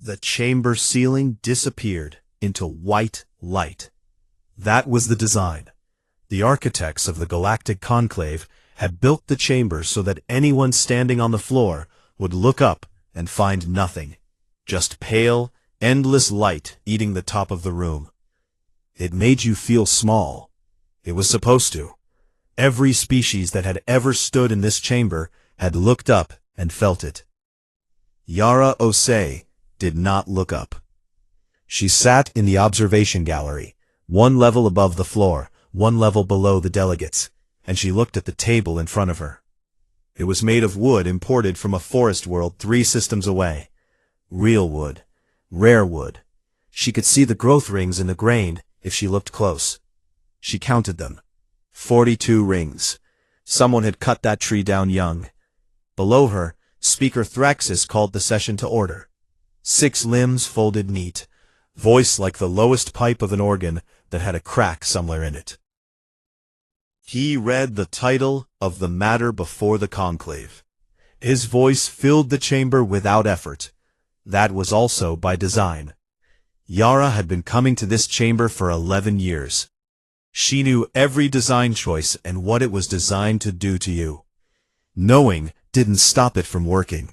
The chamber ceiling disappeared into white light. That was the design. The architects of the Galactic Conclave had built the chamber so that anyone standing on the floor would look up and find nothing. Just pale, endless light eating the top of the room. It made you feel small. It was supposed to. Every species that had ever stood in this chamber had looked up and felt it. Yara Osei did not look up. She sat in the observation gallery, one level above the floor, one level below the delegates, and she looked at the table in front of her. It was made of wood imported from a forest world 3 systems away. Real wood. Rare wood. She could see the growth rings in the grain if she looked close. She counted them. 42 rings. Someone had cut that tree down young. Below her, Speaker Thraxis called the session to order. 6 limbs folded neat, voice like the lowest pipe of an organ that had a crack somewhere in it. He read the title of the matter before the conclave. His voice filled the chamber without effort. That was also by design. Yara had been coming to this chamber for 11 years. She knew every design choice and what it was designed to do to you. Knowing didn't stop it from working.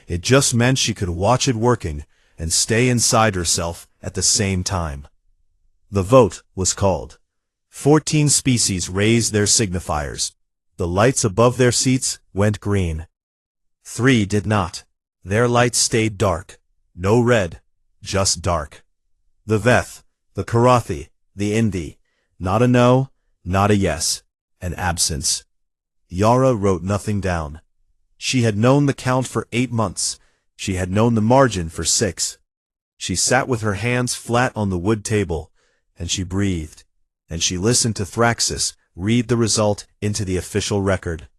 It just meant she could watch it working and stay inside herself at the same time. The vote was called. 14 species raised their signifiers. The lights above their seats went green. 3 did not. Their lights stayed dark. No red, just dark. The Veth, the Karathi, the Indi. Not a no, not a yes. An absence. Yara wrote nothing down. She had known the count for 8 months. She had known the margin for 6. She sat with her hands flat on the wood table, and she breathed, and she listened to Thraxis read the result into the official record.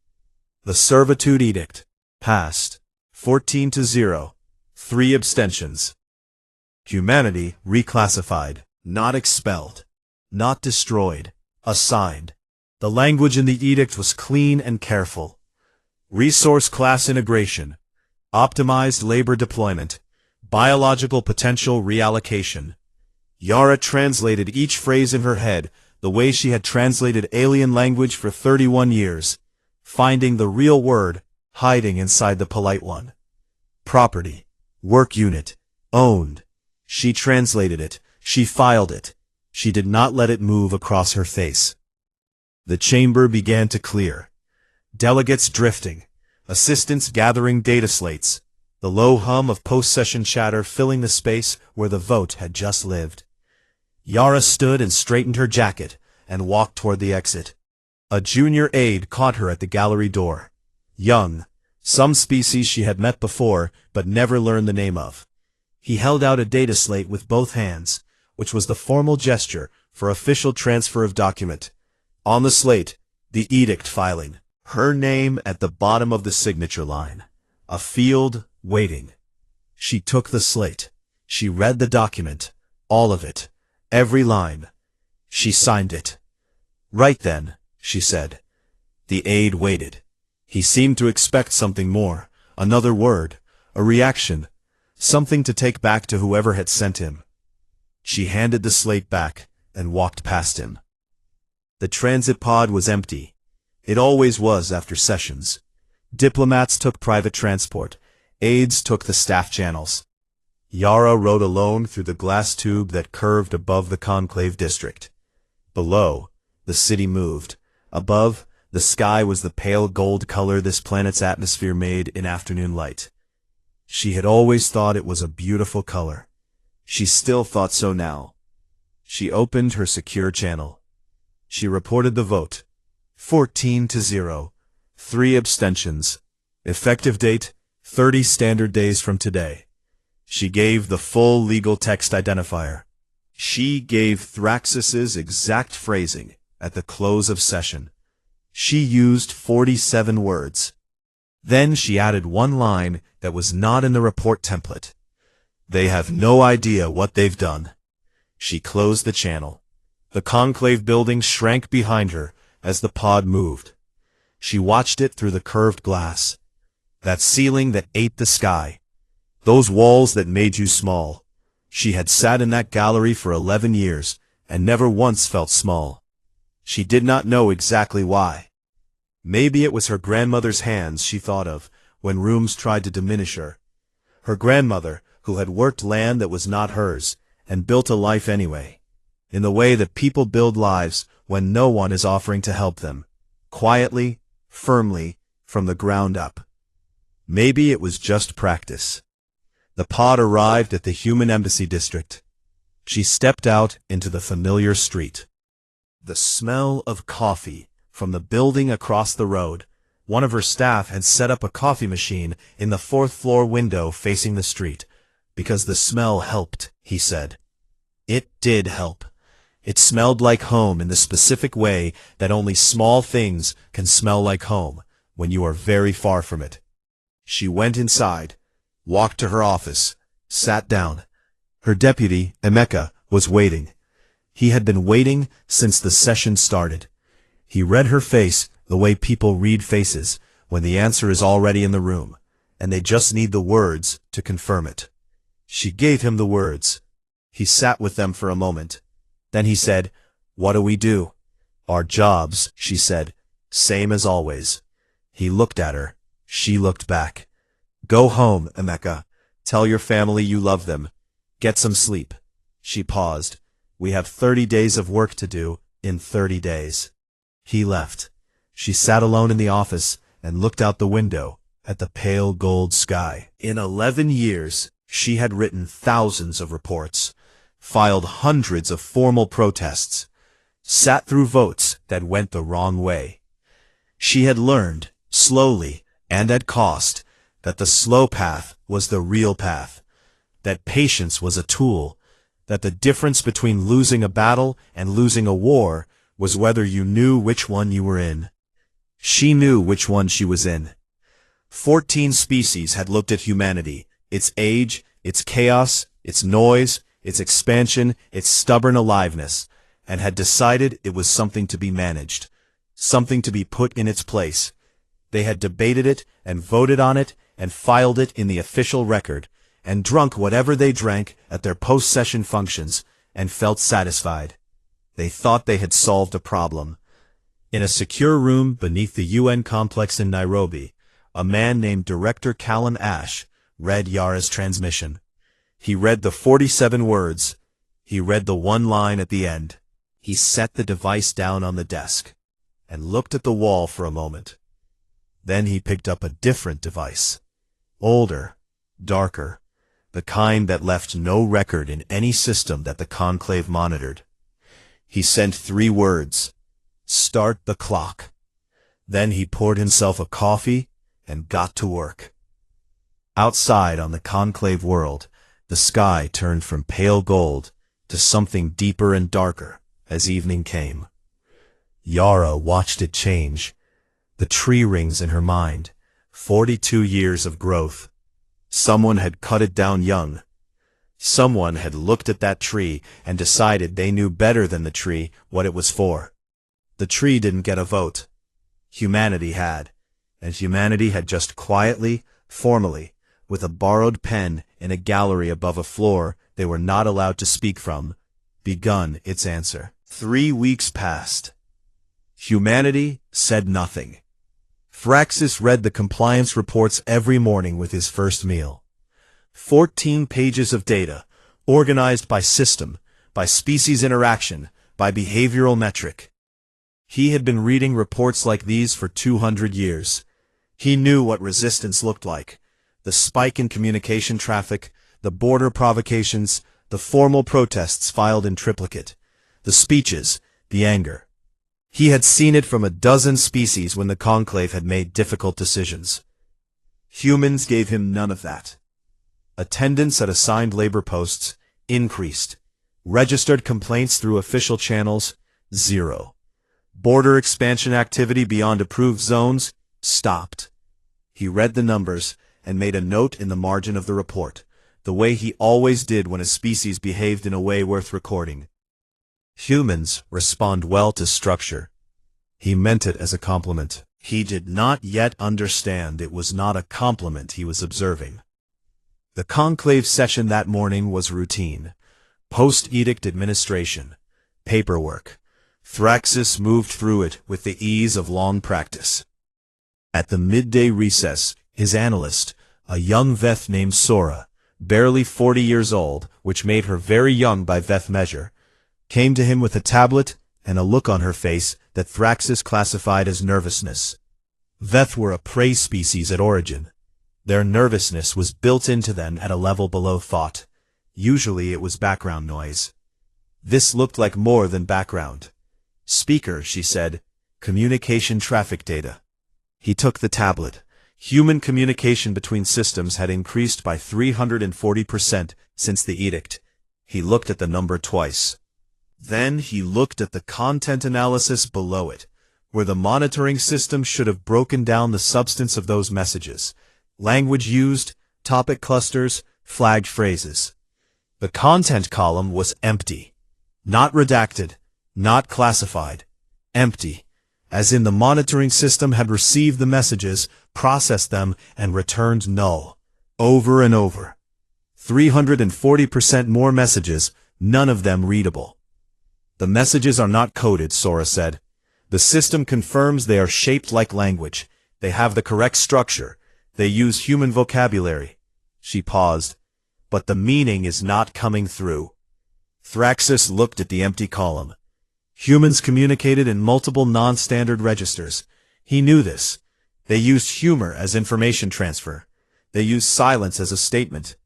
The Servitude Edict passed. 14-0. 3 abstentions. Humanity reclassified, not expelled, not destroyed, assigned. The language in the edict was clean and careful. Resource class integration, optimized labor deployment, biological potential reallocation. Yara translated each phrase in her head the way she had translated alien language for 31 years, finding the real word hiding inside the polite one. Property, work unit, owned. She translated it, she filed it. She did not let it move across her face. The chamber began to clear. Delegates drifting, assistants gathering data slates, the low hum of post-session chatter filling the space where the vote had just lived. Yara stood and straightened her jacket and walked toward the exit. A junior aide caught her at the gallery door. Young, some species she had met before but never learned the name of. He held out a data slate with both hands, which was the formal gesture for official transfer of document. On the slate, the edict filing. Her name at the bottom of the signature line. A field waiting. She took the slate. She read the document. All of it. Every line. She signed it. Right then, she said. The aide waited. He seemed to expect something more. Another word. A reaction. Something to take back to whoever had sent him. She handed the slate back and walked past him. The transit pod was empty. It always was after sessions. Diplomats took private transport. Aides took the staff channels. Yara rode alone through the glass tube that curved above the conclave district. Below, the city moved. Above, the sky was the pale gold color this planet's atmosphere made in afternoon light. She had always thought it was a beautiful color. She still thought so now. She opened her secure channel. She reported the vote. 14-0. 3 abstentions. Effective date, 30 standard days from today. She gave the full legal text identifier. She gave Thraxis's exact phrasing at the close of session. She used 47 words. Then she added one line that was not in the report template. They have no idea what they've done. She closed the channel. The conclave building shrank behind her as the pod moved. She watched it through the curved glass. That ceiling that ate the sky. Those walls that made you small. She had sat in that gallery for 11 years, and never once felt small. She did not know exactly why. Maybe it was her grandmother's hands she thought of, when rooms tried to diminish her. Her grandmother, who had worked land that was not hers, and built a life anyway. In the way that people build lives when no one is offering to help them. Quietly, firmly, from the ground up. Maybe it was just practice. The pod arrived at the Human Embassy District. She stepped out into the familiar street. The smell of coffee from the building across the road. One of her staff had set up a coffee machine in the 4th floor window facing the street, because the smell helped, he said. It did help. It smelled like home in the specific way that only small things can smell like home when you are very far from it. She went inside, walked to her office, sat down. Her deputy, Emeka, was waiting. He had been waiting since the session started. He read her face the way people read faces when the answer is already in the room, and they just need the words to confirm it. She gave him the words. He sat with them for a moment. Then he said, "What do we do?" "Our jobs," she said, "same as always." He looked at her. She looked back. "Go home, Emeka. Tell your family you love them. Get some sleep." She paused. "We have 30 days of work to do in 30 days. He left. She sat alone in the office and looked out the window at the pale gold sky. In 11 years, she had written thousands of reports, filed hundreds of formal protests, sat through votes that went the wrong way. She had learned, slowly and at cost, that the slow path was the real path, that patience was a tool, that the difference between losing a battle and losing a war was whether you knew which one you were in. She knew which one she was in. 14 species had looked at humanity, its age, its chaos, its noise, its expansion, its stubborn aliveness, and had decided it was something to be managed, something to be put in its place. They had debated it and voted on it and filed it in the official record, and drunk whatever they drank at their post-session functions, and felt satisfied. They thought they had solved a problem. In a secure room beneath the UN complex in Nairobi, a man named Director Callum Ash read Yara's transmission. He read the 47 words. He read the one line at the end. He set the device down on the desk and looked at the wall for a moment. Then he picked up a different device. Older, darker, the kind that left no record in any system that the conclave monitored. He sent 3 words. Start the clock. Then he poured himself a coffee and got to work. Outside on the conclave world, the sky turned from pale gold to something deeper and darker as evening came. Yara watched it change. The tree rings in her mind. 42 years of growth. Someone had cut it down young. Someone had looked at that tree and decided they knew better than the tree what it was for. The tree didn't get a vote. Humanity had. And humanity had just quietly, formally, with a borrowed pen in a gallery above a floor they were not allowed to speak from, begun its answer. 3 weeks passed. Humanity said nothing. Thraxis read the compliance reports every morning with his first meal. 14 pages of data, organized by system, by species interaction, by behavioral metric. He had been reading reports like these for 200 years. He knew what resistance looked like. The spike in communication traffic, the border provocations, the formal protests filed in triplicate, the speeches, the anger. He had seen it from a dozen species when the conclave had made difficult decisions. Humans gave him none of that. Attendance at assigned labor posts increased. Registered complaints through official channels, 0. Border expansion activity beyond approved zones stopped. He read the numbers and made a note in the margin of the report, the way he always did when a species behaved in a way worth recording. Humans respond well to structure. He meant it as a compliment. He did not yet understand it was not a compliment he was observing. The conclave session that morning was routine. Post-edict administration. Paperwork. Thraxis moved through it with the ease of long practice. At the midday recess, his analyst, a young Veth named Sora, barely 40 years old, which made her very young by Veth measure, came to him with a tablet and a look on her face that Thraxis classified as nervousness. Veth were a prey species at origin. Their nervousness was built into them at a level below thought. Usually it was background noise. This looked like more than background. Speaker, she said, communication traffic data. He took the tablet. Human communication between systems had increased by 340% since the edict. He looked at the number twice. Then he looked at the content analysis below it, where the monitoring system should have broken down the substance of those messages. Language used, topic clusters, flagged phrases. The content column was empty. Not redacted, not classified. Empty. As in the monitoring system had received the messages, processed them, and returned null. Over and over. 340% more messages, none of them readable. The messages are not coded, Sora said. The system confirms they are shaped like language. They have the correct structure. They use human vocabulary. She paused. But the meaning is not coming through. Thraxis looked at the empty column. Humans communicated in multiple non-standard registers. He knew this. They used humor as information transfer. They used silence as a statement.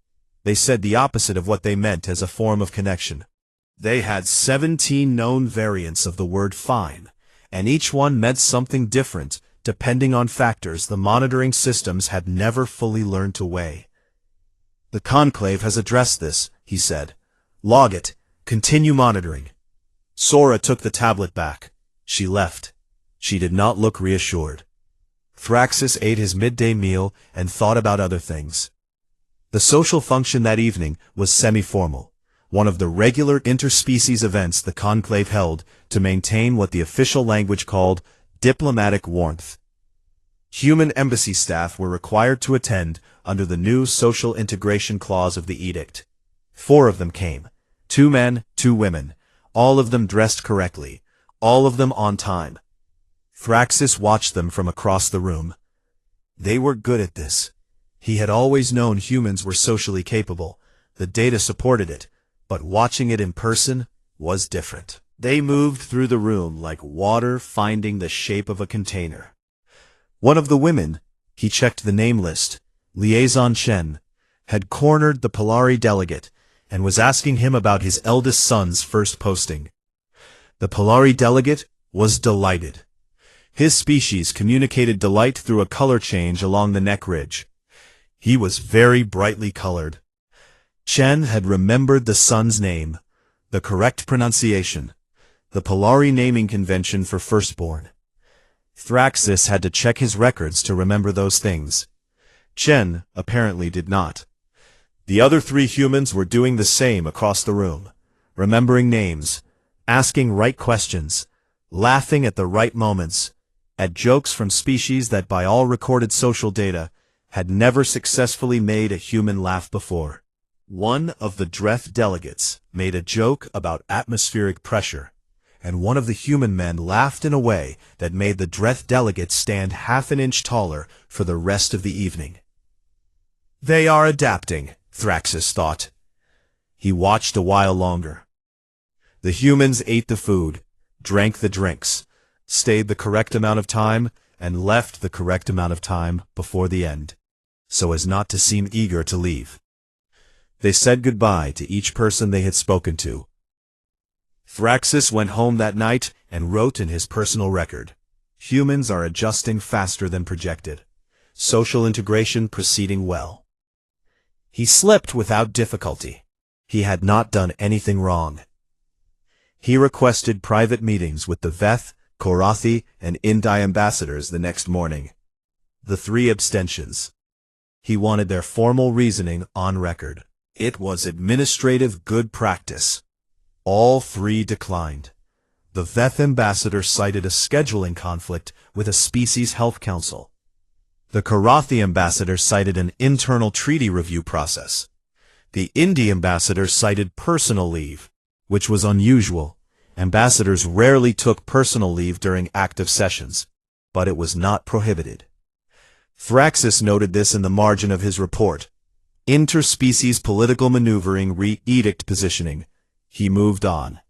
They said the opposite of what they meant as a form of connection. They had 17 known variants of the word fine, and each one meant something different, depending on factors the monitoring systems had never fully learned to weigh. The conclave has addressed this, he said. Log it. Continue monitoring. Sora took the tablet back. She left. She did not look reassured. Thraxis ate his midday meal and thought about other things. The social function that evening was semi-formal, one of the regular interspecies events the conclave held to maintain what the official language called diplomatic warmth. Human embassy staff were required to attend under the new social integration clause of the edict. 4 of them came. 2 men, 2 women. All of them dressed correctly. All of them on time. Thraxis watched them from across the room. They were good at this. He had always known humans were socially capable. The data supported it, but watching it in person was different. They moved through the room like water finding the shape of a container. One of the women, he checked the name list, Liaison Chen, had cornered the Polari delegate and was asking him about his eldest son's first posting. The Polari delegate was delighted. His species communicated delight through a color change along the neck ridge. He was very brightly colored. Chen had remembered the son's name, the correct pronunciation, the Polari naming convention for firstborn. Thraxis had to check his records to remember those things. Chen apparently did not. The other 3 humans were doing the same across the room, remembering names, asking right questions, laughing at the right moments, at jokes from species that by all recorded social data had never successfully made a human laugh before. One of the Dreth delegates made a joke about atmospheric pressure, and one of the human men laughed in a way that made the Dreth delegate stand half an inch taller for the rest of the evening. They are adapting, Thraxis thought. He watched a while longer. The humans ate the food, drank the drinks, stayed the correct amount of time, and left the correct amount of time before the end, so as not to seem eager to leave. They said goodbye to each person they had spoken to. Thraxis went home that night and wrote in his personal record, "Humans are adjusting faster than projected. Social integration proceeding well." He slept without difficulty. He had not done anything wrong. He requested private meetings with the Veth, Korathi, and Indi ambassadors the next morning. The 3 abstentions. He wanted their formal reasoning on record. It was administrative good practice. All 3 declined. The Veth ambassador cited a scheduling conflict with a species health council. The Karathi ambassador cited an internal treaty review process. The Indie ambassador cited personal leave, which was unusual. Ambassadors rarely took personal leave during active sessions, but it was not prohibited. Thraxis noted this in the margin of his report. Interspecies political maneuvering re-edict positioning. He moved on.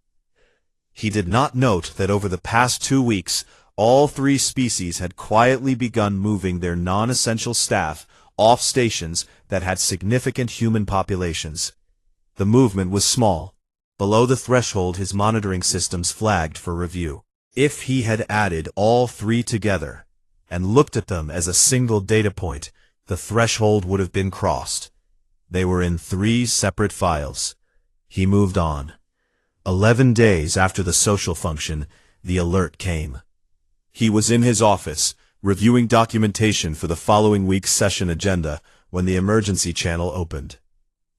He did not note that over the past 2 weeks, all 3 species had quietly begun moving their non-essential staff off stations that had significant human populations. The movement was small, below the threshold his monitoring systems flagged for review. If he had added all 3 together and looked at them as a single data point, the threshold would have been crossed. They were in 3 separate files. He moved on. 11 days after the social function, the alert came. He was in his office, reviewing documentation for the following week's session agenda, when the emergency channel opened.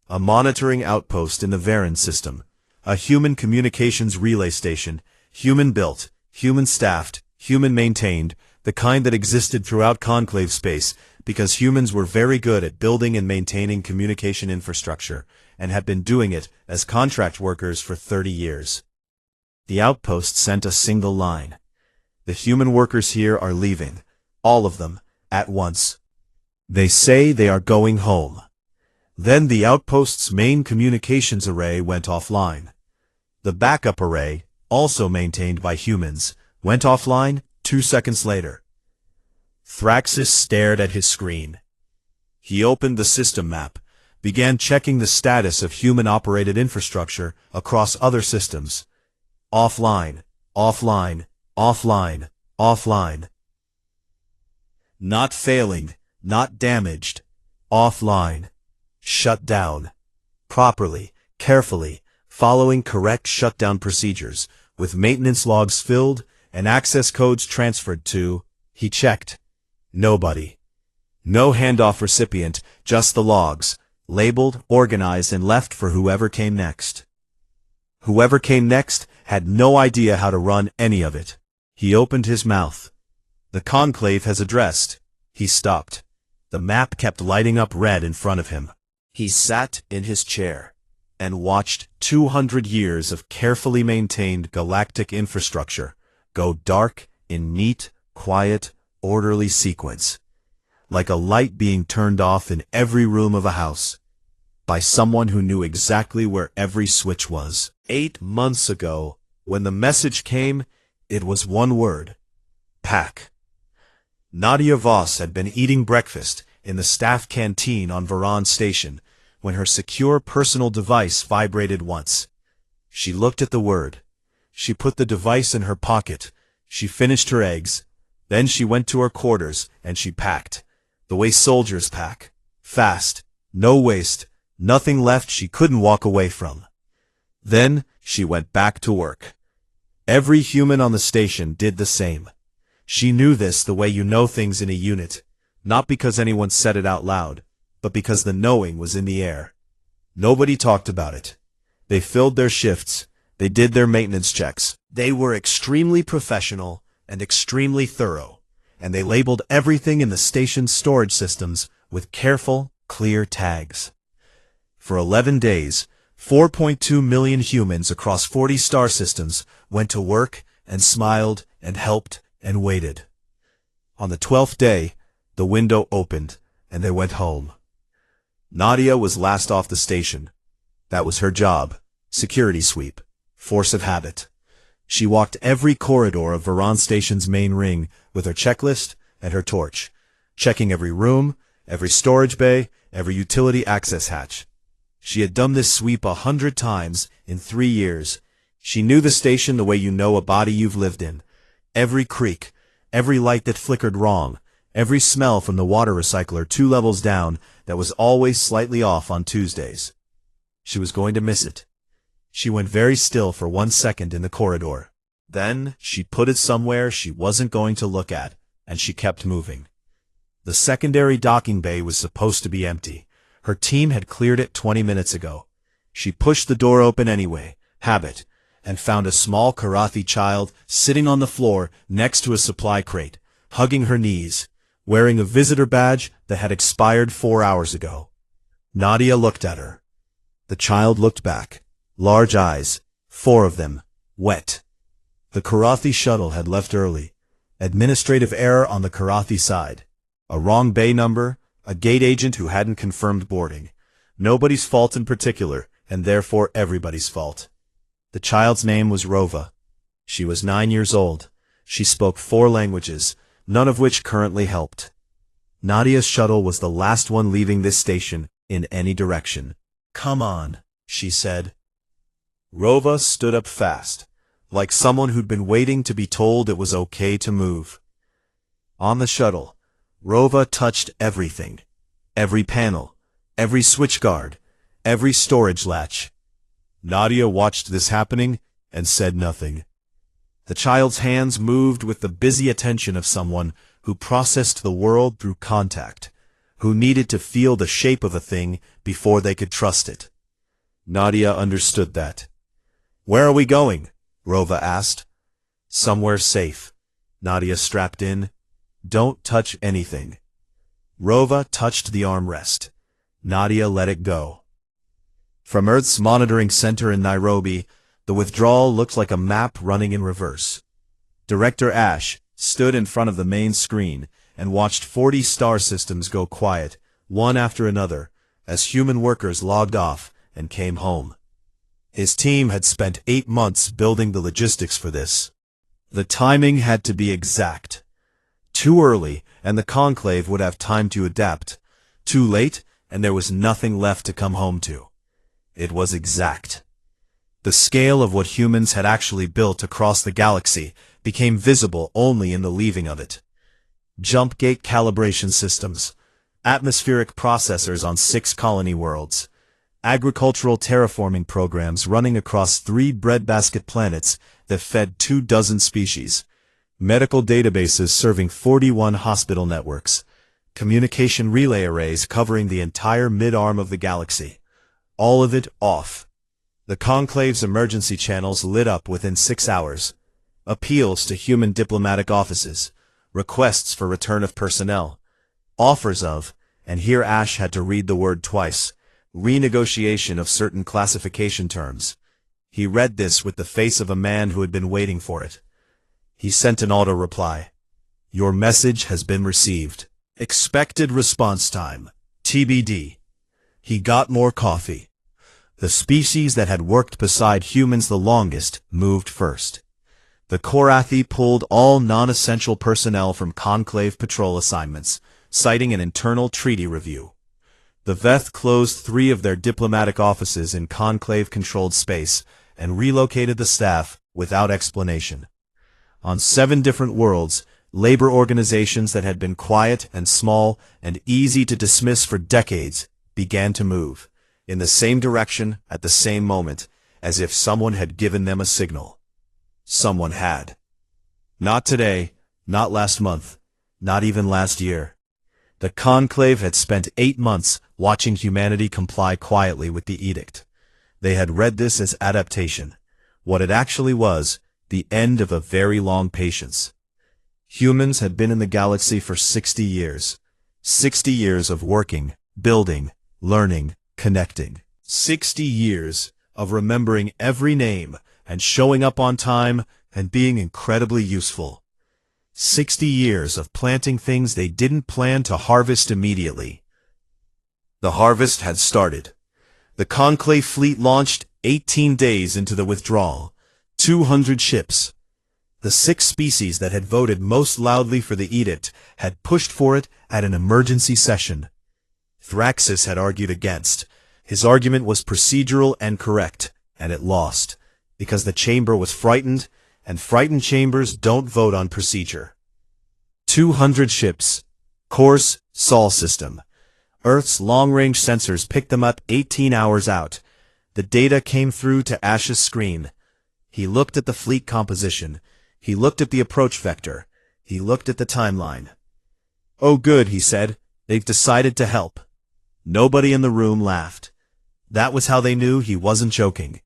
A monitoring outpost in the Varan system. A human communications relay station, human-built, human-staffed, human-maintained, the kind that existed throughout Conclave space, because humans were very good at building and maintaining communication infrastructure, and had been doing it as contract workers for 30 years. The outpost sent a single line. The human workers here are leaving, all of them, at once. They say they are going home. Then the outpost's main communications array went offline. The backup array, also maintained by humans, went offline 2 seconds later. Thraxis stared at his screen. He opened the system map, began checking the status of human-operated infrastructure across other systems. Offline, offline, offline, offline. Not failing, not damaged. Offline. Shut down. Properly, carefully, following correct shutdown procedures, with maintenance logs filled and access codes transferred to, he checked. Nobody. No handoff recipient, just the logs, labeled, organized, and left for whoever came next. Whoever came next had no idea how to run any of it. He opened his mouth. The conclave has addressed. He stopped. The map kept lighting up red in front of him. He sat in his chair and watched 200 years of carefully maintained galactic infrastructure go dark in neat, quiet, orderly sequence, like a light being turned off in every room of a house, by someone who knew exactly where every switch was. 8 months ago, when the message came, it was one word: pack. Nadia Voss had been eating breakfast in the staff canteen on Varan Station when her secure personal device vibrated once. She looked at the word. She put the device in her pocket. She finished her eggs. Then she went to her quarters and she packed, the way soldiers pack. Fast, no waste, nothing left she couldn't walk away from. Then she went back to work. Every human on the station did the same. She knew this the way you know things in a unit, not because anyone said it out loud, but because the knowing was in the air. Nobody talked about it. They filled their shifts. They did their maintenance checks. They were extremely professional and extremely thorough, and they labeled everything in the station's storage systems with careful, clear tags. For 11 days, 4.2 million humans across 40 star systems went to work and smiled and helped and waited. On the 12th day, the window opened and they went home. Nadia was last off the station. That was her job. Security sweep. Force of habit. She walked every corridor of Varan Station's main ring with her checklist and her torch, checking every room, every storage bay, every utility access hatch. She had done this sweep 100 times in 3 years. She knew the station the way you know a body you've lived in. Every creak, every light that flickered wrong, every smell from the water recycler 2 levels down that was always slightly off on Tuesdays. She was going to miss it. She went very still for 1 second in the corridor. Then she put it somewhere she wasn't going to look at, and she kept moving. The secondary docking bay was supposed to be empty. Her team had cleared it 20 minutes ago. She pushed the door open anyway, habit, and found a small Karathi child sitting on the floor next to a supply crate, hugging her knees, wearing a visitor badge that had expired 4 hours ago. Nadia looked at her. The child looked back. Large eyes, 4 of them, wet. The Karathi shuttle had left early. Administrative error on the Karathi side. A wrong bay number, a gate agent who hadn't confirmed boarding. Nobody's fault in particular, and therefore everybody's fault. The child's name was Rova. She was 9 years old. She spoke 4 languages, none of which currently helped. Nadia's shuttle was the last one leaving this station in any direction. "Come on," she said. Rova stood up fast, like someone who'd been waiting to be told it was okay to move. On the shuttle, Rova touched everything. Every panel, every switch guard, every storage latch. Nadia watched this happening and said nothing. The child's hands moved with the busy attention of someone who processed the world through contact, who needed to feel the shape of a thing before they could trust it. Nadia understood that. "Where are we going?" Rova asked. "Somewhere safe." Nadia strapped in. "Don't touch anything." Rova touched the armrest. Nadia let it go. From Earth's monitoring center in Nairobi, the withdrawal looked like a map running in reverse. Director Ash stood in front of the main screen and watched 40 star systems go quiet, one after another, as human workers logged off and came home. His team had spent 8 months building the logistics for this. The timing had to be exact. Too early, and the conclave would have time to adapt. Too late, and there was nothing left to come home to. It was exact. The scale of what humans had actually built across the galaxy became visible only in the leaving of it. Jump gate calibration systems, atmospheric processors on 6 colony worlds, agricultural terraforming programs running across 3 breadbasket planets that fed 24 species, medical databases serving 41 hospital networks, communication relay arrays covering the entire mid-arm of the galaxy. All of it off. The conclave's emergency channels lit up within 6 hours. Appeals to human diplomatic offices, requests for return of personnel, offers of, and here Ash had to read the word twice, renegotiation of certain classification terms. He read this with the face of a man who had been waiting for it. He sent an auto-reply. "Your message has been received. Expected response time. TBD." He got more coffee. The species that had worked beside humans the longest moved first. The Korathi pulled all non-essential personnel from conclave patrol assignments, citing an internal treaty review. The Veth closed 3 of their diplomatic offices in conclave-controlled space and relocated the staff without explanation. On 7 different worlds, labor organizations that had been quiet and small and easy to dismiss for decades began to move, in the same direction at the same moment, as if someone had given them a signal. Someone had. Not today, not last month, not even last year. The conclave had spent 8 months watching humanity comply quietly with the edict. They had read this as adaptation. What it actually was, the end of a very long patience. Humans had been in the galaxy for 60 years. 60 years of working, building, learning, connecting. 60 years of remembering every name and showing up on time and being incredibly useful. 60 years of planting things they didn't plan to harvest immediately. The harvest had started. The conclave fleet launched 18 days into the withdrawal. 200 ships. The 6 species that had voted most loudly for the edict had pushed for it at an emergency session. Thraxis had argued against. His argument was procedural and correct, and it lost, because the chamber was frightened, and frightened chambers don't vote on procedure. 200 ships. Course, Sol system. Earth's long-range sensors picked them up 18 hours out. The data came through to Ash's screen. He looked at the fleet composition. He looked at the approach vector. He looked at the timeline. "Oh good," he said. "They've decided to help." Nobody in the room laughed. That was how they knew he wasn't joking.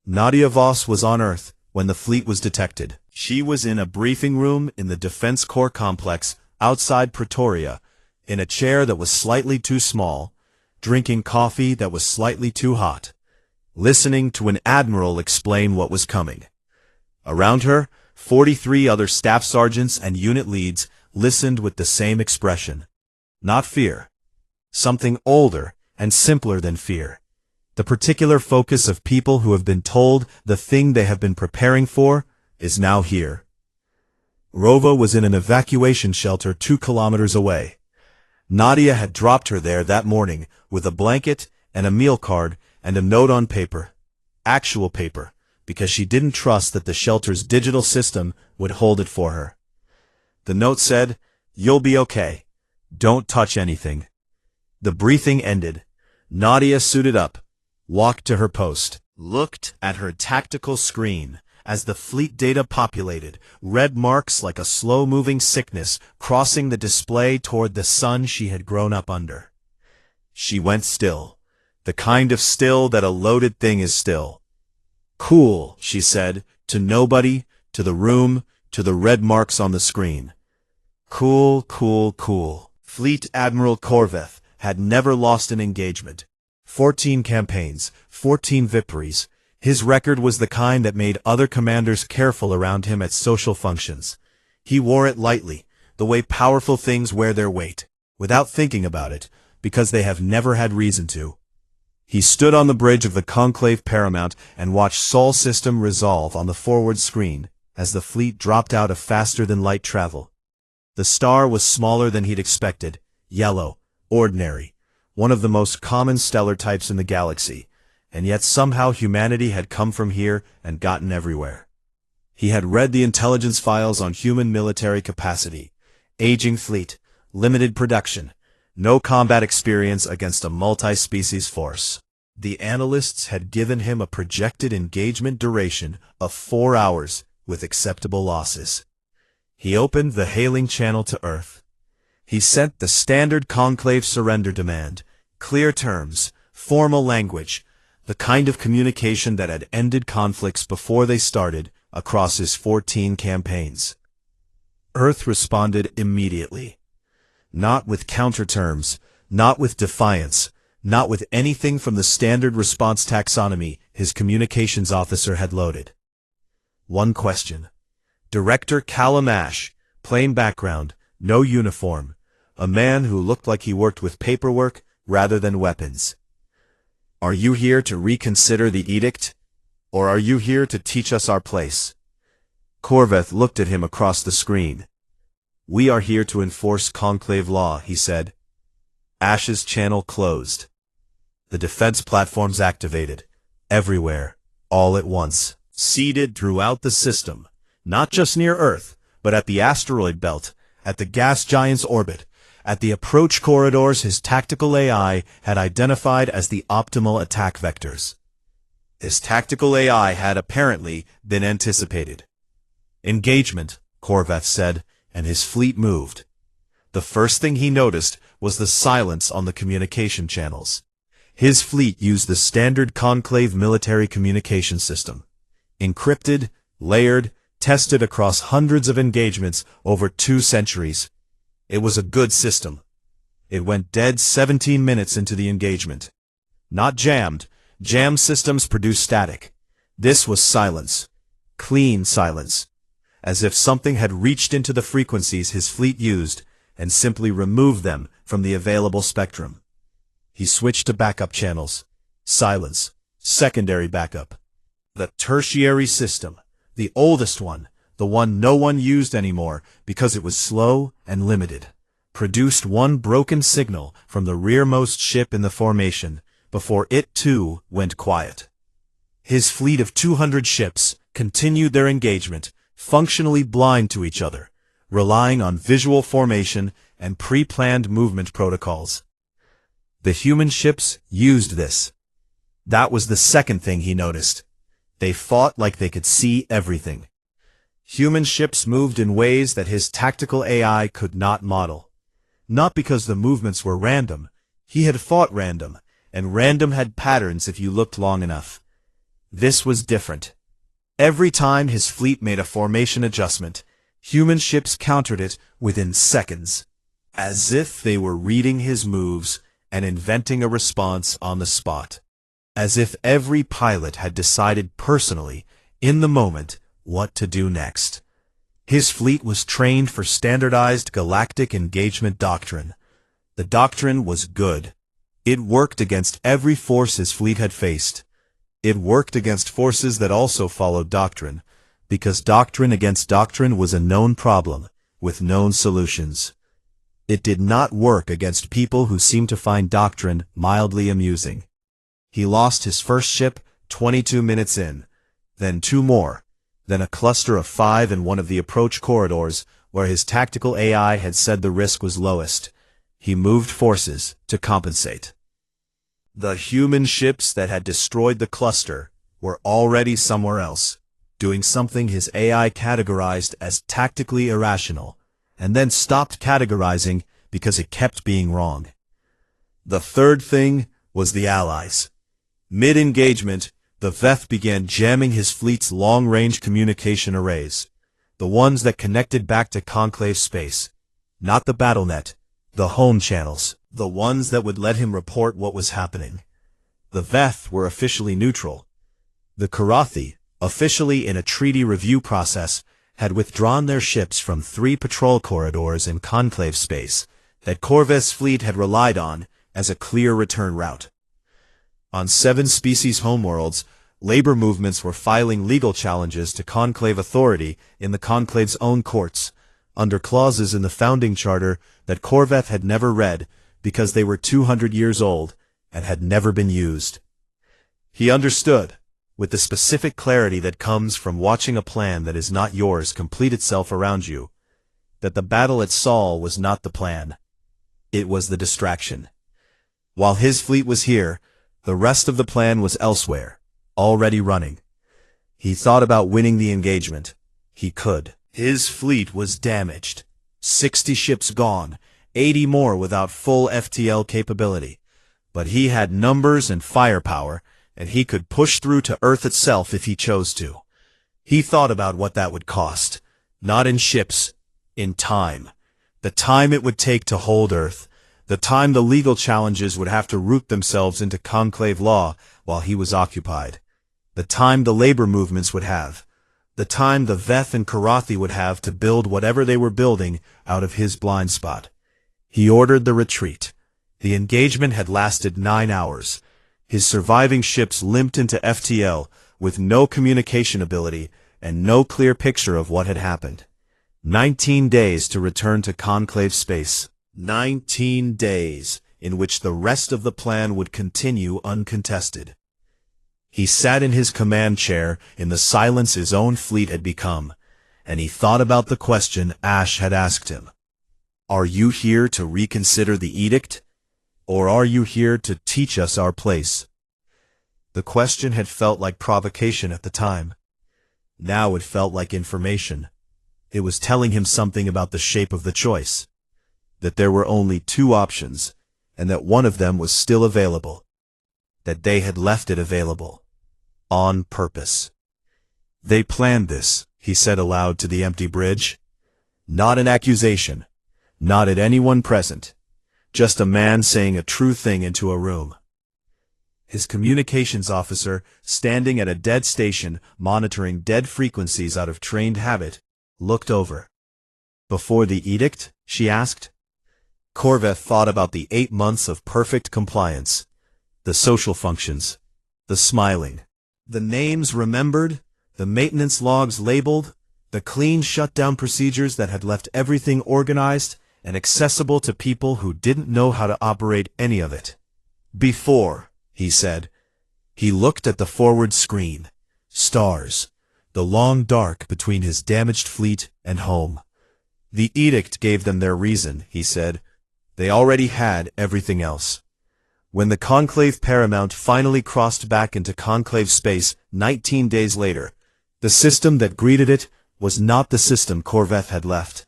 Nadia Voss was on Earth when the fleet was detected. She was in a briefing room in the Defense Corps complex outside Pretoria, in a chair that was slightly too small, drinking coffee that was slightly too hot, listening to an admiral explain what was coming. Around her, 43 other staff sergeants and unit leads listened with the same expression. Not fear. Something older and simpler than fear. The particular focus of people who have been told the thing they have been preparing for is now here. Rova was in an evacuation shelter 2 kilometers away. Nadia had dropped her there that morning with a blanket and a meal card and a note on paper. Actual paper, because she didn't trust that the shelter's digital system would hold it for her. The note said, "You'll be okay. Don't touch anything." The briefing ended. Nadia suited up, walked to her post, looked at her tactical screen. As the fleet data populated, red marks like a slow-moving sickness crossing the display toward the sun she had grown up under. She went still, the kind of still that a loaded thing is still. "Cool," she said, to nobody, to the room, to the red marks on the screen. Cool, cool, cool. Fleet Admiral Corveth had never lost an engagement. 14 campaigns, 14 victories. His record was the kind that made other commanders careful around him at social functions. He wore it lightly, the way powerful things wear their weight, without thinking about it, because they have never had reason to. He stood on the bridge of the Conclave Paramount and watched Sol System resolve on the forward screen as the fleet dropped out of faster-than-light travel. The star was smaller than he'd expected, yellow, ordinary, one of the most common stellar types in the galaxy, and yet somehow humanity had come from here and gotten everywhere. He had read the intelligence files on human military capacity, aging fleet, limited production, no combat experience against a multi-species force. The analysts had given him a projected engagement duration of 4 hours with acceptable losses. He opened the hailing channel to Earth. He sent the standard conclave surrender demand, clear terms, formal language, the kind of communication that had ended conflicts before they started across his 14 campaigns. Earth responded immediately. Not with counterterms, not with defiance, not with anything from the standard response taxonomy his communications officer had loaded. One question. Director Callum Ash, plain background, no uniform, a man who looked like he worked with paperwork rather than weapons. "Are you here to reconsider the edict? Or are you here to teach us our place?" Corveth looked at him across the screen. "We are here to enforce conclave law," he said. Ash's channel closed. The defense platforms activated, everywhere, all at once, seeded throughout the system, not just near Earth, but at the asteroid belt, at the gas giant's orbit, at the approach corridors his tactical AI had identified as the optimal attack vectors. His tactical AI had apparently been anticipated. "Engagement," Corveth said, and his fleet moved. The first thing he noticed was the silence on the communication channels. His fleet used the standard conclave military communication system. Encrypted, layered, tested across hundreds of engagements over 2 centuries. It was a good system. It went dead 17 minutes into the engagement. Not jammed. Jammed systems produce static. This was silence. Clean silence. As if something had reached into the frequencies his fleet used and simply removed them from the available spectrum. He switched to backup channels. Silence. Secondary backup. The tertiary system. The oldest one. The one no one used anymore because it was slow and limited. Produced one broken signal from the rearmost ship in the formation before it too went quiet. His fleet of 200 ships continued their engagement, functionally blind to each other, relying on visual formation and pre-planned movement protocols. The human ships used this. That was the second thing he noticed. They fought like they could see everything. Human ships moved in ways that his tactical AI could not model. Not because the movements were random. He had fought random, and random had patterns if you looked long enough. This was different. Every time his fleet made a formation adjustment, Human ships countered it within seconds, as if they were reading his moves and inventing a response on the spot. As if every pilot had decided personally, in the moment, what to do next. His fleet was trained for standardized galactic engagement doctrine. The doctrine was good. It worked against every force his fleet had faced. It worked against forces that also followed doctrine, because doctrine against doctrine was a known problem, with known solutions. It did not work against people who seemed to find doctrine mildly amusing. He lost his first ship 22 minutes in, then 2 more, then a cluster of 5 in one of the approach corridors where his tactical AI had said the risk was lowest. He moved forces to compensate. The human ships that had destroyed the cluster were already somewhere else, doing something his AI categorized as tactically irrational, and then stopped categorizing because it kept being wrong. The third thing was the Allies. Mid-engagement, the Veth began jamming his fleet's long-range communication arrays, the ones that connected back to Conclave space, not the BattleNet, the home channels, the ones that would let him report what was happening. The Veth were officially neutral. The Karathi, officially in a treaty review process, had withdrawn their ships from 3 patrol corridors in Conclave space that Corveth's fleet had relied on as a clear return route. On 7 species homeworlds, labor movements were filing legal challenges to Conclave authority in the Conclave's own courts, under clauses in the founding charter that Corveth had never read because they were 200 years old and had never been used. He understood, with the specific clarity that comes from watching a plan that is not yours complete itself around you, that the battle at Sol was not the plan. It was the distraction. While his fleet was here, the rest of the plan was elsewhere, already running. He thought about winning the engagement. He could. His fleet was damaged. 60 ships gone, 80 more without full FTL capability. But he had numbers and firepower, and he could push through to Earth itself if he chose to. He thought about what that would cost, not in ships, in time. The time it would take to hold Earth, the time the legal challenges would have to root themselves into conclave law while he was occupied, the time the labor movements would have, the time the Veth and Karathi would have to build whatever they were building out of his blind spot. He ordered the retreat. The engagement had lasted 9 hours. His surviving ships limped into FTL with no communication ability and no clear picture of what had happened. 19 days to return to conclave space. 19 days in which the rest of the plan would continue uncontested. He sat in his command chair in the silence his own fleet had become, and he thought about the question Ash had asked him. Are you here to reconsider the edict? Or are you here to teach us our place? The question had felt like provocation at the time. Now it felt like information. It was telling him something about the shape of the choice. That there were only 2 options, and that one of them was still available. That they had left it available. On purpose. They planned this, he said aloud to the empty bridge. Not an accusation. Not at anyone present. Just a man saying a true thing into a room. His communications officer, standing at a dead station, monitoring dead frequencies out of trained habit, looked over. Before the edict? She asked. Corveth thought about the 8 months of perfect compliance. The social functions. The smiling. The names remembered. The maintenance logs labeled. The clean shutdown procedures that had left everything organized and accessible to people who didn't know how to operate any of it. Before, he said. He looked at the forward screen. Stars. The long dark between his damaged fleet and home. The edict gave them their reason, he said. They already had everything else. When the Conclave Paramount finally crossed back into Conclave space 19 days later, the system that greeted it was not the system Corveth had left.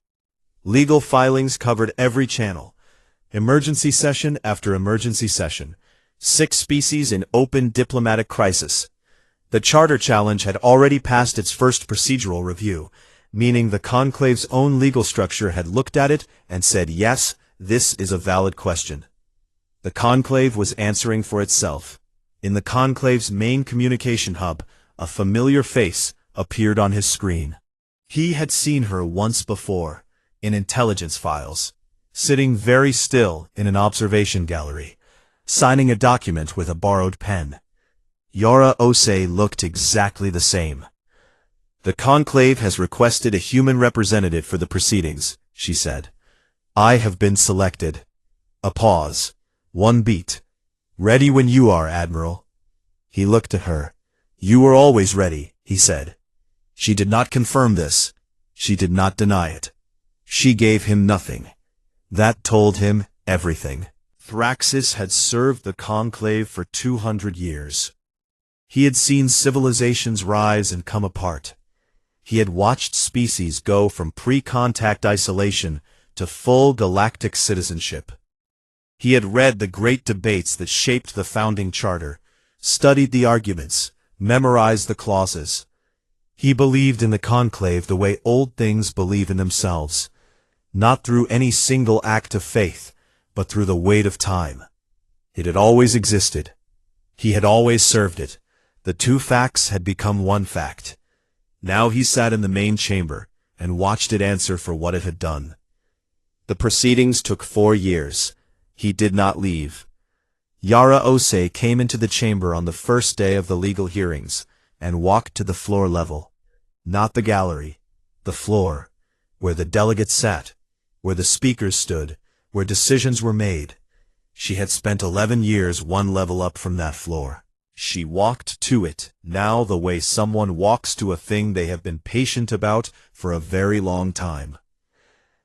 Legal filings covered every channel. Emergency session after emergency session. 6 species in open diplomatic crisis. The charter challenge had already passed its first procedural review, meaning the conclave's own legal structure had looked at it and said, yes, this is a valid question. The conclave was answering for itself. In the conclave's main communication hub, a familiar face appeared on his screen. He had seen her once before, in intelligence files, sitting very still in an observation gallery, signing a document with a borrowed pen. Yara Ose looked exactly the same. The conclave has requested a human representative for the proceedings, she said. I have been selected. A pause. One beat. Ready when you are, Admiral. He looked at her. You were always ready, he said. She did not confirm this. She did not deny it. She gave him nothing. That told him everything. Thraxis had served the conclave for 200 years. He had seen civilizations rise and come apart. He had watched species go from pre-contact isolation to full galactic citizenship. He had read the great debates that shaped the founding charter, studied the arguments, memorized the clauses. He believed in the conclave the way old things believe in themselves, not through any single act of faith, but through the weight of time. It had always existed. He had always served it. The two facts had become one fact. Now he sat in the main chamber and watched it answer for what it had done. The proceedings took 4 years. He did not leave. Yara Ose came into the chamber on the first day of the legal hearings and walked to the floor level. Not the gallery, the floor, where the delegates sat, where the speakers stood, where decisions were made. She had spent 11 years one level up from that floor. She walked to it, now the way someone walks to a thing they have been patient about for a very long time.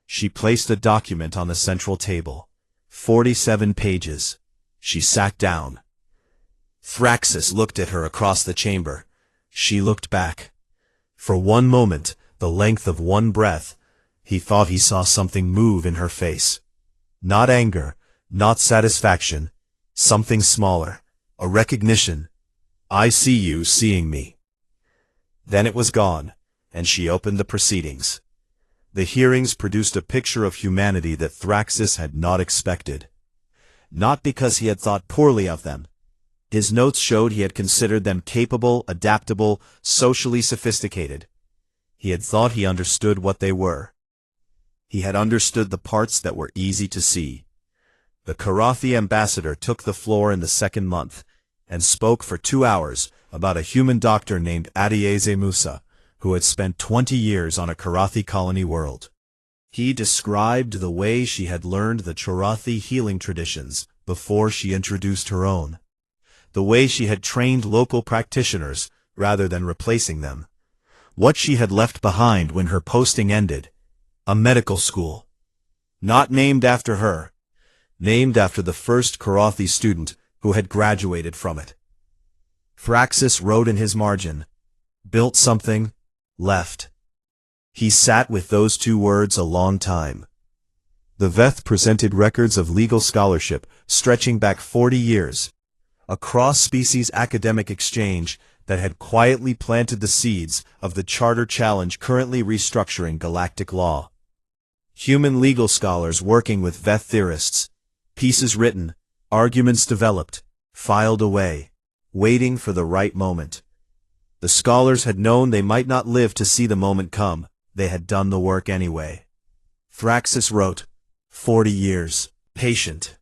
She placed a document on the central table. 47 pages. She sat down. Thraxis looked at her across the chamber. She looked back. For one moment, the length of one breath, he thought he saw something move in her face. Not anger, not satisfaction, something smaller, a recognition. I see you seeing me. Then it was gone, and she opened the proceedings. The hearings produced a picture of humanity that Thraxis had not expected. Not because he had thought poorly of them. His notes showed he had considered them capable, adaptable, socially sophisticated. He had thought he understood what they were. He had understood the parts that were easy to see. The Karathi ambassador took the floor in the second month, and spoke for 2 hours about a human doctor named Adieze Musa, who had spent 20 years on a Karathi colony world. He described the way she had learned the Karathi healing traditions before she introduced her own. The way she had trained local practitioners rather than replacing them. What she had left behind when her posting ended. A medical school. Not named after her. Named after the first Karathi student who had graduated from it. Thraxis wrote in his margin, built something, left. He sat with those 2 words a long time. The Veth presented records of legal scholarship stretching back 40 years, a cross-species academic exchange that had quietly planted the seeds of the Charter Challenge currently restructuring galactic law. Human legal scholars working with Veth theorists, pieces written, arguments developed, filed away, waiting for the right moment. The scholars had known they might not live to see the moment come. They had done the work anyway. Thraxis wrote, 40 years, patient.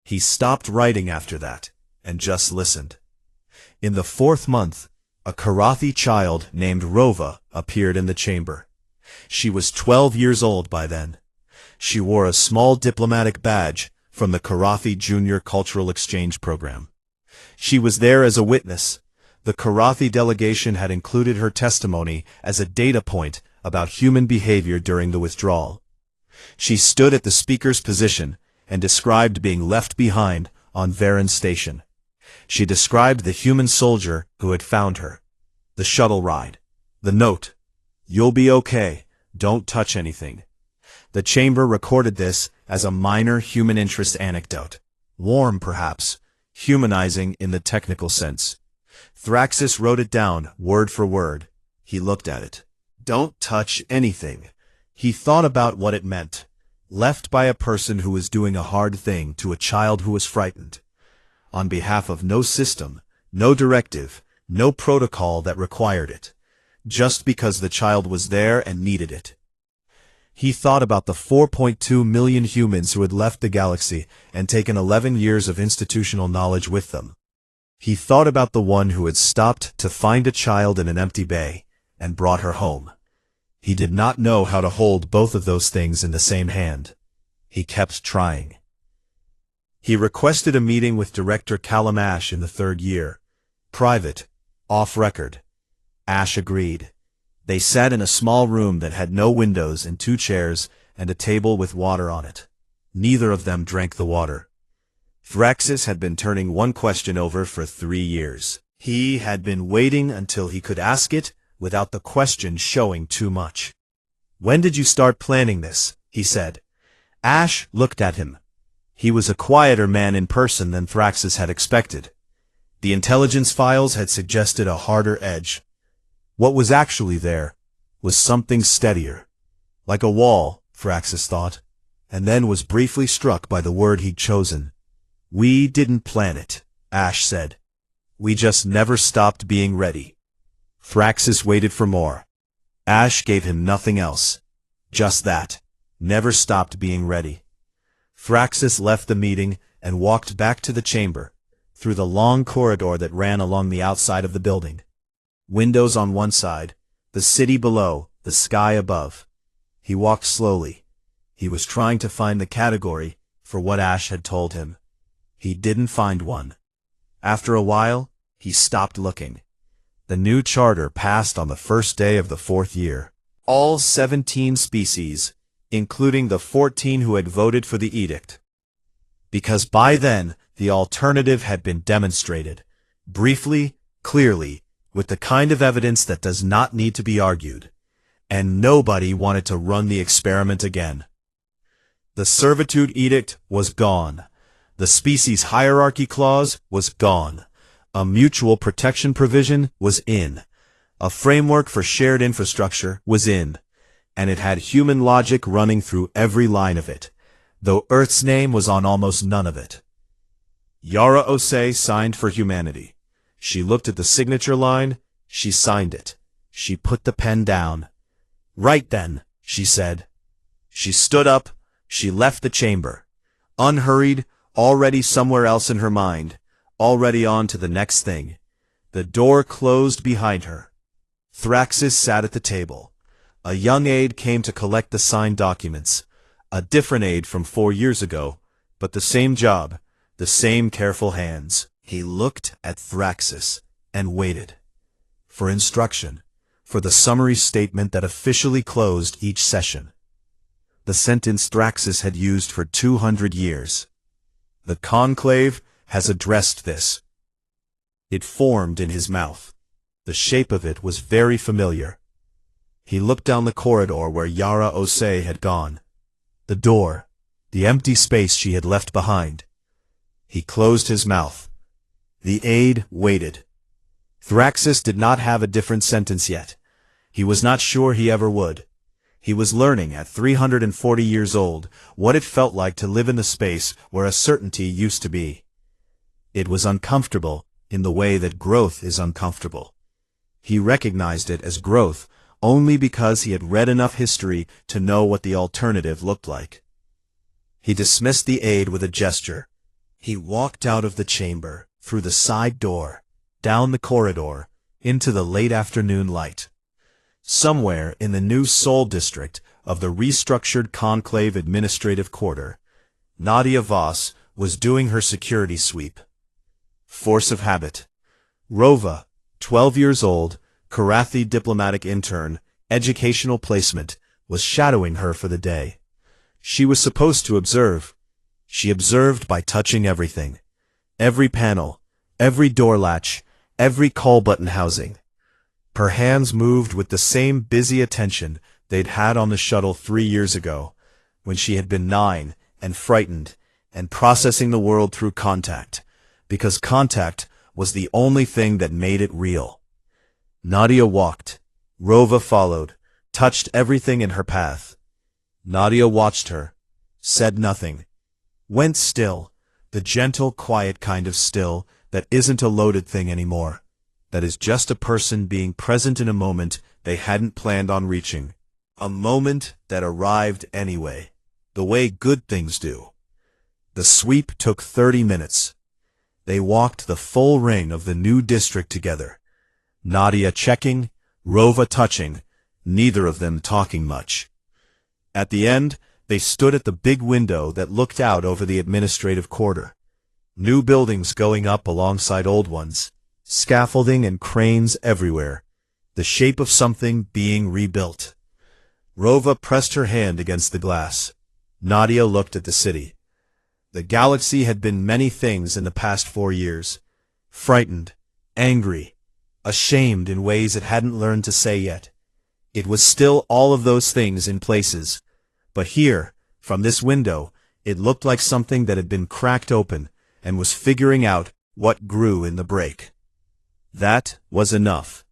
He stopped writing after that, and just listened. In the 4th month, a Karathi child named Rova appeared in the chamber. She was 12 years old by then. She wore a small diplomatic badge from the Karathi Junior Cultural Exchange Program. She was there as a witness. The Karathi delegation had included her testimony as a data point about human behavior during the withdrawal. She stood at the speaker's position and described being left behind on Varen Station. She described the human soldier who had found her. The shuttle ride. The note. You'll be okay. Don't touch anything. The chamber recorded this as a minor human interest anecdote. Warm, perhaps. Humanizing in the technical sense. Thraxis wrote it down, word for word. He looked at it. Don't touch anything. He thought about what it meant. Left by a person who was doing a hard thing to a child who was frightened. On behalf of no system, no directive, no protocol that required it. Just because the child was there and needed it. He thought about the 4.2 million humans who had left the galaxy and taken 11 years of institutional knowledge with them. He thought about the one who had stopped to find a child in an empty bay and brought her home. He did not know how to hold both of those things in the same hand. He kept trying. He requested a meeting with Director Callum Ash in the 3rd year. Private, off-record. Ash agreed. They sat in a small room that had no windows and 2 chairs and a table with water on it. Neither of them drank the water. Thraxis had been turning one question over for 3 years. He had been waiting until he could ask it without the question showing too much. "When did you start planning this?" he said. Ash looked at him. He was a quieter man in person than Thraxis had expected. The intelligence files had suggested a harder edge. What was actually there was something steadier. Like a wall, Thraxis thought, and then was briefly struck by the word he'd chosen. "We didn't plan it," Ash said. "We just never stopped being ready." Thraxis waited for more. Ash gave him nothing else. Just that. Never stopped being ready. Thraxis left the meeting and walked back to the chamber, through the long corridor that ran along the outside of the building. Windows on one side, the city below, the sky above. He walked slowly. He was trying to find the category for what Ash had told him. He didn't find one. After a while, he stopped looking. The new charter passed on the first day of the 4th year. All 17 species, including the 14 who had voted for the edict. Because by then, the alternative had been demonstrated. Briefly, clearly, with the kind of evidence that does not need to be argued. And nobody wanted to run the experiment again. The servitude edict was gone. The species hierarchy clause was gone. A mutual protection provision was in. A framework for shared infrastructure was in. And it had human logic running through every line of it, though Earth's name was on almost none of it. Yara Osei signed for humanity. She looked at the signature line. She signed it. She put the pen down. "Right then," she said. She stood up. She left the chamber. Unhurried, already somewhere else in her mind. Already on to the next thing. The door closed behind her. Thraxis sat at the table. A young aide came to collect the signed documents. A different aide from 4 years ago, but the same job, the same careful hands. He looked at Thraxis and waited. For instruction, for the summary statement that officially closed each session. The sentence Thraxis had used for 200 years. The conclave has addressed this. It formed in his mouth. The shape of it was very familiar. He looked down the corridor where Yara Osei had gone. The door, the empty space she had left behind. He closed his mouth. The aide waited. Thraxis did not have a different sentence yet. He was not sure he ever would. He was learning at 340 years old what it felt like to live in the space where a certainty used to be. It was uncomfortable in the way that growth is uncomfortable. He recognized it as growth only because he had read enough history to know what the alternative looked like. He dismissed the aide with a gesture. He walked out of the chamber, through the side door, down the corridor, into the late afternoon light. Somewhere in the new Sol district of the restructured Conclave Administrative Quarter, Nadia Voss was doing her security sweep. Force of habit. Rova, 12 years old, Karathi diplomatic intern, educational placement, was shadowing her for the day. She was supposed to observe. She observed by touching everything. Every panel, every door latch, every call button housing. Her hands moved with the same busy attention they'd had on the shuttle 3 years ago, when she had been 9 and frightened and processing the world through contact, because contact was the only thing that made it real. Nadia walked. Rova followed, touched everything in her path. Nadia watched her, said nothing, went still, the gentle, quiet kind of still that isn't a loaded thing anymore, that is just a person being present in a moment they hadn't planned on reaching. A moment that arrived anyway, the way good things do. The sweep took 30 minutes. They walked the full ring of the new district together. Nadia checking, Rova touching, neither of them talking much. At the end, they stood at the big window that looked out over the administrative quarter. New buildings going up alongside old ones, scaffolding and cranes everywhere, the shape of something being rebuilt. Rova pressed her hand against the glass. Nadia looked at the city. The galaxy had been many things in the past 4 years. Frightened, angry, ashamed in ways it hadn't learned to say yet. It was still all of those things in places. But here, from this window, it looked like something that had been cracked open and was figuring out what grew in the break. That was enough.